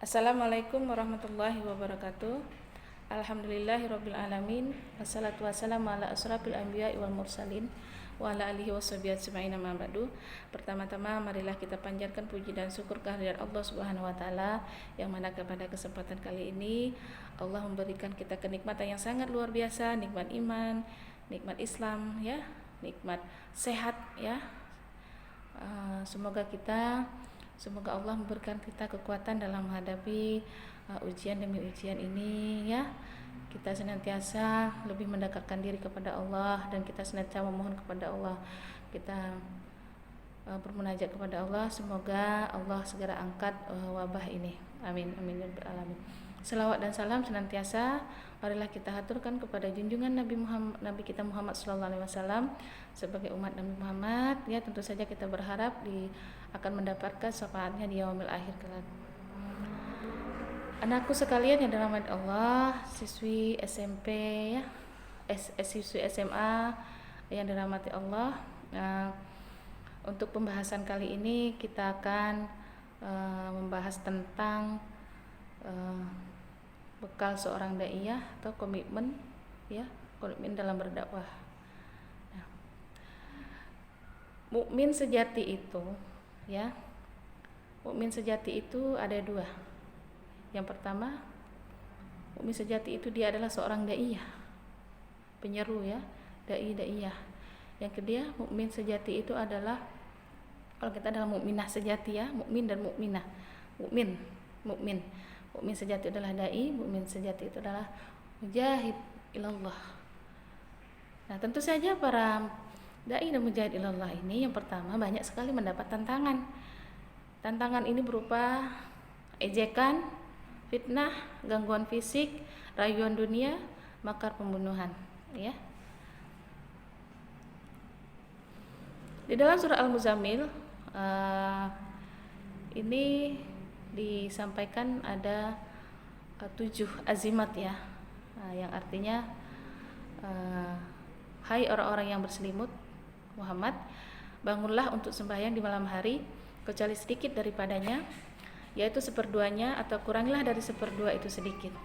Assalamualaikum warahmatullahi wabarakatuh. Alhamdulillahirabbil alamin. Wassalatu wassalamu ala asrofil anbiya'i wal mursalin wa ala alihi washabihi ajmain amma ba'du. Pertama-tama marilah kita panjatkan puji dan syukur kehadirat Allah Subhanahu wa taala yang mana pada kesempatan kali ini Allah memberikan kita kenikmatan yang sangat luar biasa, nikmat iman, nikmat Islam ya, nikmat sehat ya. Semoga Allah memberikan kita kekuatan dalam menghadapi ujian demi ujian ini ya. Kita senantiasa lebih mendekatkan diri kepada Allah dan kita senantiasa memohon kepada Allah. Kita bermunajat kepada Allah, semoga Allah segera angkat wabah ini. Amin amin ya rabbal alamin. Selawat dan salam senantiasa marilah kita haturkan kepada junjungan Nabi kita Muhammad sallallahu alaihi wasallam sebagai umat Nabi Muhammad ya. Tentu saja kita berharap akan mendapatkan syafaatnya di yaumil akhir kelak. Anakku sekalian yang dirahmati Allah, siswi SMP ya, siswi SMA yang dirahmati Allah. Untuk pembahasan kali ini kita akan membahas tentang bekal seorang daiyah atau komitmen ya, komitmen dalam berdakwah. Nah, mukmin sejati itu ya, mukmin sejati itu ada dua. Yang pertama, mukmin sejati itu dia adalah seorang daiyah, penyeru ya, daiyah. Yang kedua, mukmin sejati itu adalah, kalau kita adalah mukminah sejati ya, mukmin dan mukminah. Mukmin sejati adalah dai, mukmin sejati itu adalah mujahid ilallah. Nah, tentu saja para dai dan mujahid ilallah ini yang pertama banyak sekali mendapat tantangan. Tantangan ini berupa ejekan, fitnah, gangguan fisik, rayuan dunia, makar pembunuhan, ya. Di dalam surah Al-Muzammil ini disampaikan ada 7 azimat ya, yang artinya hai orang-orang yang berselimut Muhammad, bangunlah untuk sembahyang di malam hari kecuali sedikit daripadanya, yaitu seperduanya, atau kuranglah dari seperdua itu sedikit,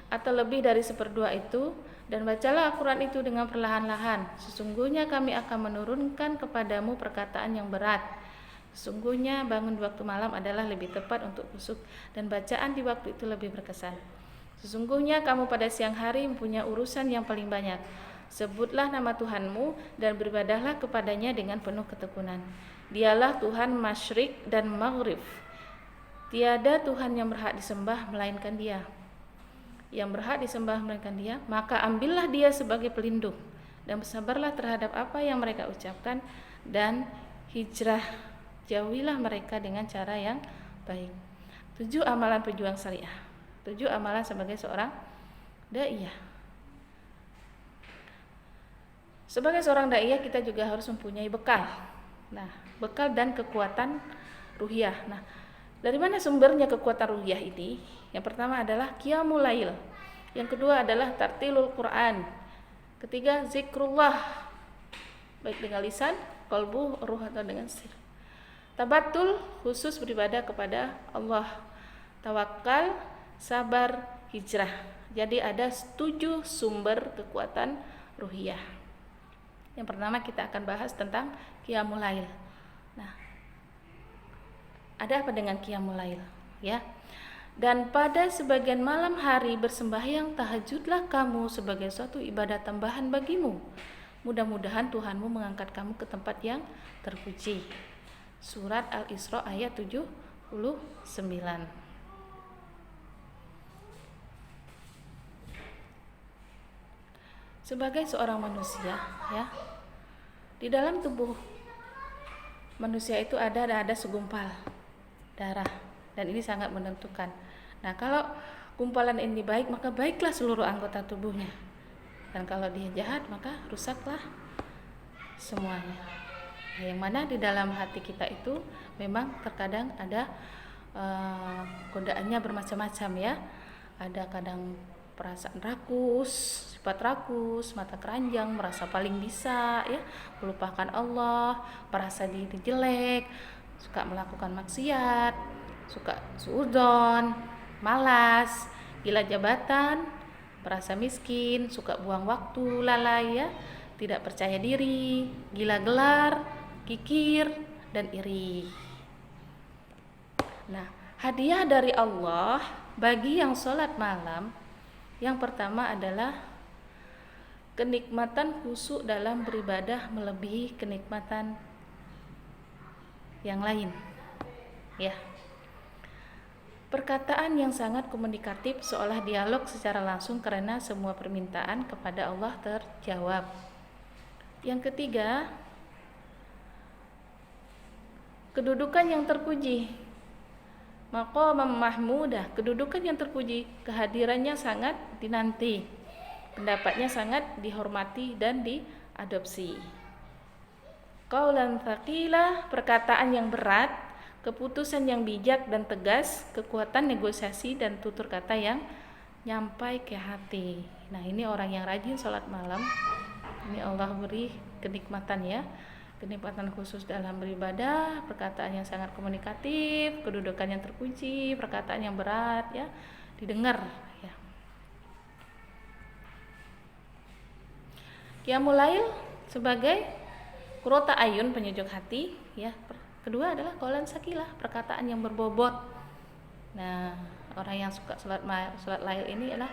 atau lebih dari seperdua itu, dan bacalah Al-Quran itu dengan perlahan-lahan. Sesungguhnya kami akan menurunkan kepadamu perkataan yang berat. Sesungguhnya bangun di waktu malam adalah lebih tepat untuk khusyuk, dan bacaan di waktu itu lebih berkesan. Sesungguhnya kamu pada siang hari mempunyai urusan yang paling banyak. Sebutlah nama Tuhanmu dan beribadahlah kepadanya dengan penuh ketekunan. Dialah Tuhan Masyrik dan Maghrib. Tiada Tuhan yang berhak disembah melainkan Dia. Yang berhak disembah melainkan Dia, maka ambillah Dia sebagai pelindung dan bersabarlah terhadap apa yang mereka ucapkan, dan hijrah jauhilah mereka dengan cara yang baik. 7 amalan pejuang syariah, 7 amalan sebagai seorang daiyah. Sebagai seorang daiyah kita juga harus mempunyai bekal. Nah, bekal dan kekuatan ruhiyah. Nah, dari mana sumbernya kekuatan ruhiyah ini? Yang pertama adalah qiyamul lail. Yang kedua adalah tartilul Quran. Ketiga, zikrullah, baik dengan lisan, qalbu, ruh, atau dengan sir. Tabatul, khusus beribadah kepada Allah. Tawakal, sabar, hijrah. Jadi ada 7 sumber kekuatan ruhiyah. Yang pertama kita akan bahas tentang qiyamul lail. Nah, ada apa dengan qiyamul lail ya? Dan pada sebagian malam hari bersembahyang tahajudlah kamu sebagai suatu ibadah tambahan bagimu. Mudah-mudahan Tuhanmu mengangkat kamu ke tempat yang terpuji. Surat Al-Isra ayat 79. Sebagai seorang manusia ya, di dalam tubuh manusia itu ada segumpal darah, dan ini sangat menentukan. Nah, kalau gumpalan ini baik, maka baiklah seluruh anggota tubuhnya, dan kalau dia jahat, maka rusaklah semuanya. Nah, yang mana di dalam hati kita itu memang terkadang ada godaannya bermacam-macam ya. Ada kadang perasaan rakus, sifat rakus, mata keranjang, merasa paling bisa ya, melupakan Allah, merasa diri jelek, suka melakukan maksiat, suka suudzon, malas, gila jabatan, merasa miskin, suka buang waktu, lalai ya, tidak percaya diri, gila gelar, kikir, dan iri. Nah, hadiah dari Allah bagi yang sholat malam, yang pertama adalah kenikmatan khusyuk dalam beribadah melebihi kenikmatan yang lain. Ya. Perkataan yang sangat komunikatif seolah dialog secara langsung karena semua permintaan kepada Allah terjawab. Yang ketiga, kedudukan yang terpuji. Maqamam mahmudah, kedudukan yang terpuji, kehadirannya sangat dinanti, pendapatnya sangat dihormati dan diadopsi. Qaulan tsaqilah, perkataan yang berat, keputusan yang bijak dan tegas, kekuatan negosiasi dan tutur kata yang nyampai ke hati. Nah, ini orang yang rajin sholat malam, ini Allah beri kenikmatan ya, kenikmatan khusus dalam beribadah, perkataan yang sangat komunikatif, kedudukan yang terpuji, perkataan yang berat ya, didengar ya. Qiyamul Lail sebagai qurrata ayun, penyejuk hati ya. Kedua adalah qaulan saqilah, perkataan yang berbobot. Nah, orang yang suka sholat lail ini adalah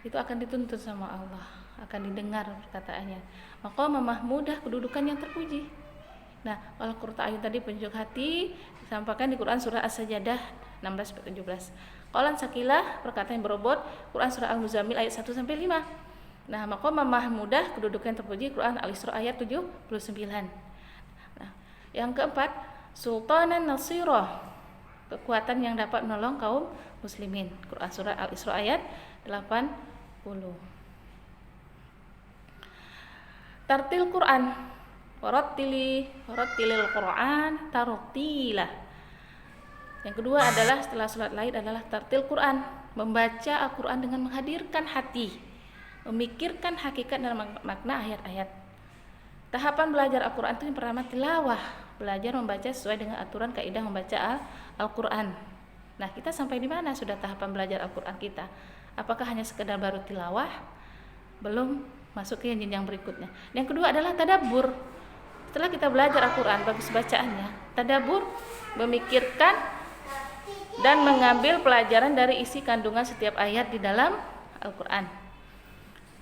itu akan dituntut sama Allah, akan didengar perkataannya. Maqamam mahmudah, kedudukan yang terpuji. Nah, kalau qurrata ayun tadi penyejuk hati disampaikan di Quran surah As-Sajdah 16-17. Qaulan saqilah, perkataan yang berbobot, Quran surah Al-Muzammil ayat 1 sampai 5. Nah, maqamam mahmudah, kedudukan yang terpuji, Quran Al-Isra ayat 79. Nah, yang keempat, sultanan nasirah, kekuatan yang dapat menolong kaum muslimin, Quran surah Al-Isra ayat 80. Tartil Quran, warattilil Quran tartila. Yang kedua adalah setelah sholat lain adalah tartil Quran, membaca Al-Quran dengan menghadirkan hati, memikirkan hakikat dan makna ayat-ayat. Tahapan belajar Al-Quran itu yang pertama tilawah, belajar membaca sesuai dengan aturan kaidah membaca Al-Quran. Nah, kita sampai di mana sudah tahapan belajar Al-Quran kita? Apakah hanya sekedar baru tilawah? Belum masuk ke jenjang berikutnya. Yang kedua adalah tadabbur. Setelah kita belajar Al-Quran, bagus bacaannya, tadabbur, memikirkan dan mengambil pelajaran dari isi kandungan setiap ayat di dalam Al-Quran.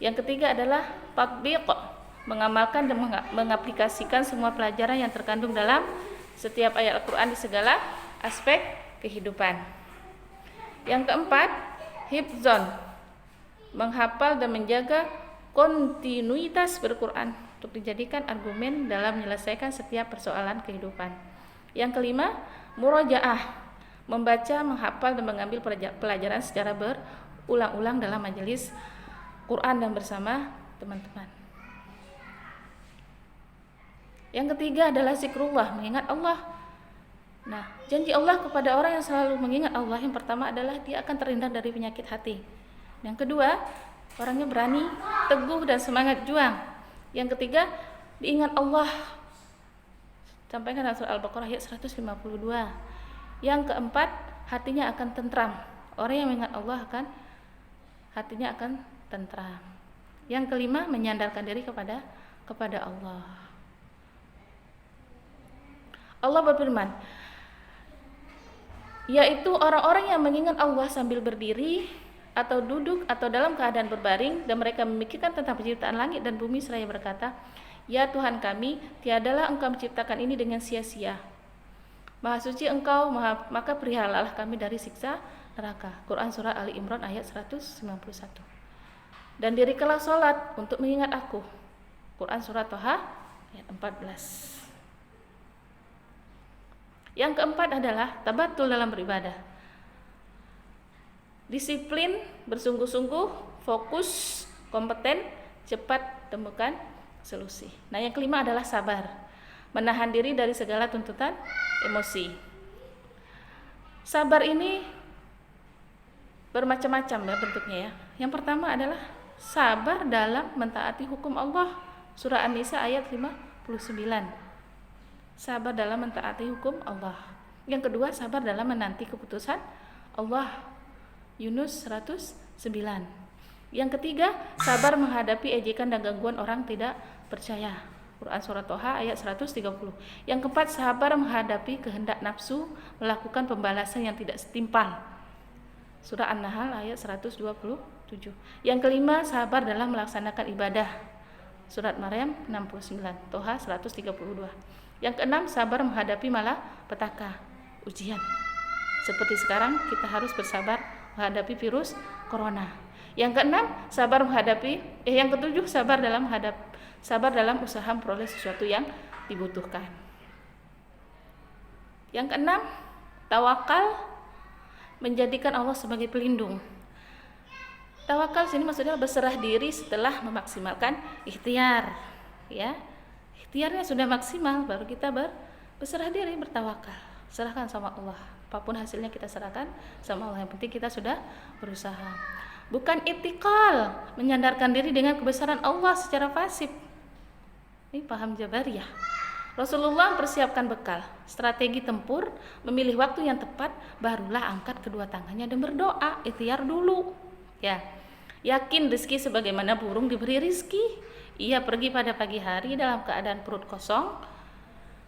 Yang ketiga adalah tatbiq, mengamalkan dan mengaplikasikan semua pelajaran yang terkandung dalam setiap ayat Al-Quran di segala aspek kehidupan. Yang keempat, hifzon, menghafal dan menjaga kontinuitas berquran untuk dijadikan argumen dalam menyelesaikan setiap persoalan kehidupan. Yang kelima, murojaah, membaca, menghafal dan mengambil pelajaran secara berulang-ulang dalam majelis Quran dan bersama teman-teman. Yang ketiga adalah zikrullah, mengingat Allah. Nah, janji Allah kepada orang yang selalu mengingat Allah, yang pertama adalah dia akan terhindar dari penyakit hati. Yang kedua, orangnya berani, teguh dan semangat juang. Yang ketiga, diingat Allah. Sampaikan dalam surah Al-Baqarah ayat 152. Yang keempat, hatinya akan tentram. Orang yang mengingat Allah hatinya akan tentram. Yang kelima, menyandarkan diri kepada Allah. Allah berfirman, yaitu orang-orang yang mengingat Allah sambil berdiri atau duduk atau dalam keadaan berbaring, dan mereka memikirkan tentang penciptaan langit dan bumi seraya berkata, ya Tuhan kami, tiadalah Engkau menciptakan ini dengan sia-sia. Maha suci Engkau, maka perihalalah kami dari siksa neraka. Quran surah Ali Imran ayat 191. Dan dirikanlah sholat untuk mengingat aku. Quran surah Toha ayat 14. Yang keempat adalah tabatul dalam beribadah. Disiplin, bersungguh-sungguh, fokus, kompeten, cepat temukan solusi. Nah, yang kelima adalah sabar, menahan diri dari segala tuntutan emosi. Sabar ini bermacam-macam ya bentuknya ya. Yang pertama adalah sabar dalam mentaati hukum Allah. Surah An-Nisa ayat 59. Sabar dalam mentaati hukum Allah. Yang kedua, sabar dalam menanti keputusan Allah. Yunus 109. Yang ketiga, sabar menghadapi ejekan dan gangguan orang tidak percaya. Quran Surat Toha ayat 130. Yang keempat, sabar menghadapi kehendak nafsu, melakukan pembalasan yang tidak setimpal. Surah An-Nahl ayat 127. Yang kelima, sabar dalam melaksanakan ibadah. Surat Maryam 69, Toha 132. Yang keenam, sabar menghadapi malapetaka, ujian. Seperti sekarang kita harus bersabar menghadapi virus corona. Yang keenam, yang ketujuh, sabar dalam usaha memperoleh sesuatu yang dibutuhkan. Yang keenam, tawakal, menjadikan Allah sebagai pelindung. Tawakal sini maksudnya berserah diri setelah memaksimalkan ikhtiar, ya. Ikhtiarnya sudah maksimal, baru kita berserah diri, bertawakal. Serahkan sama Allah. Apapun hasilnya kita serahkan sama Allah. Yang penting kita sudah berusaha. Bukan itikal, menyandarkan diri dengan kebesaran Allah secara pasif. Ini paham Jabariyah. Rasulullah mempersiapkan bekal, strategi tempur, memilih waktu yang tepat, barulah angkat kedua tangannya dan berdoa. Ikhtiar dulu, ya. Yakin rezeki sebagaimana burung diberi rezeki. Ia pergi pada pagi hari dalam keadaan perut kosong,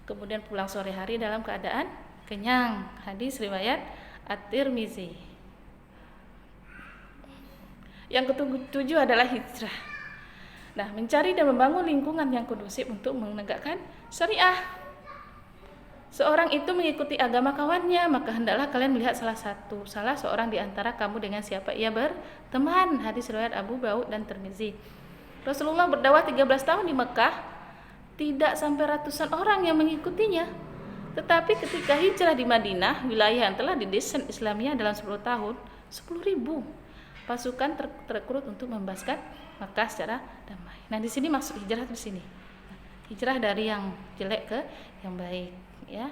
kemudian pulang sore hari dalam keadaan kenyang. Hadis riwayat At-Tirmizi. Yang ketujuh adalah hijrah. Nah, mencari dan membangun lingkungan yang kondusif untuk menegakkan syariah. Seorang itu mengikuti agama kawannya, maka hendaklah kalian melihat salah seorang di antara kamu dengan siapa ia berteman. Hadis riwayat Abu Daud dan Tirmizi. Rasulullah berdakwah 13 tahun di Mekah, tidak sampai ratusan orang yang mengikutinya. Tetapi ketika hijrah di Madinah, wilayah yang telah didesain Islamiyah dalam 10 tahun, 10.000 pasukan terekrut untuk membebaskan Mekah secara damai. Nah, di sini maksud hijrah di sini. Hijrah dari yang jelek ke yang baik, ya.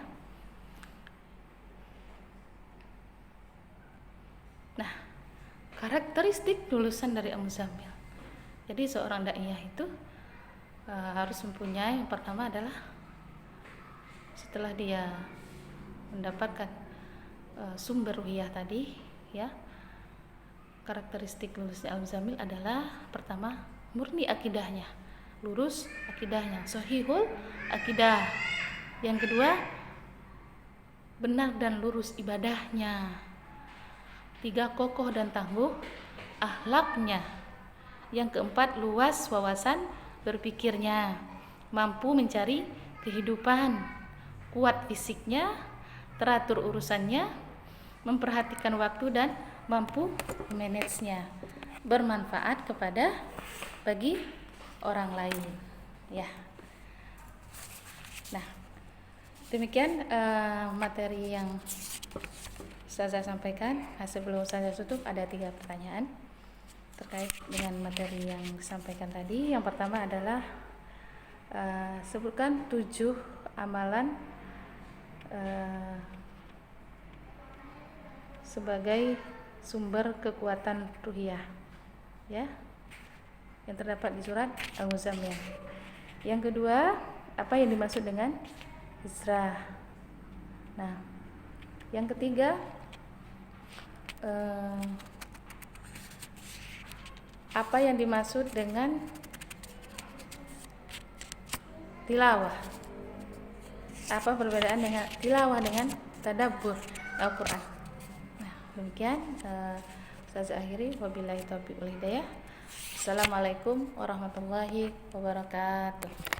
Nah, karakteristik lulusan dari Al-Muzammil. Jadi seorang daiyah itu harus mempunyai, yang pertama adalah setelah dia mendapatkan sumber ruhiyah tadi, ya. Karakteristik lulusnya Al-Muzammil adalah pertama, murni akidahnya, lurus akidahnya, sahihul akidah. Yang kedua, benar dan lurus ibadahnya. 3, kokoh dan tangguh akhlaknya. Yang keempat, luas wawasan berpikirnya, mampu mencari kehidupan, kuat fisiknya, teratur urusannya, memperhatikan waktu dan mampu manage-nya, bermanfaat bagi orang lain, ya. Nah, demikian materi yang saya sampaikan. Sebelum saya tutup, ada 3 pertanyaan terkait dengan materi yang disampaikan tadi. Yang pertama adalah sebutkan 7 amalan sebagai sumber kekuatan ruhiyah, ya, yang terdapat di surat Al-Muzammil. Yang kedua, apa yang dimaksud dengan hijrah? Nah, yang ketiga, apa yang dimaksud dengan tilawah? Apa perbedaan dengan tilawah dengan tadabbur Al-Quran? Nah, demikian saya akhiri. Wabillahi taufiq wal hidayah. Assalamualaikum warahmatullahi wabarakatuh.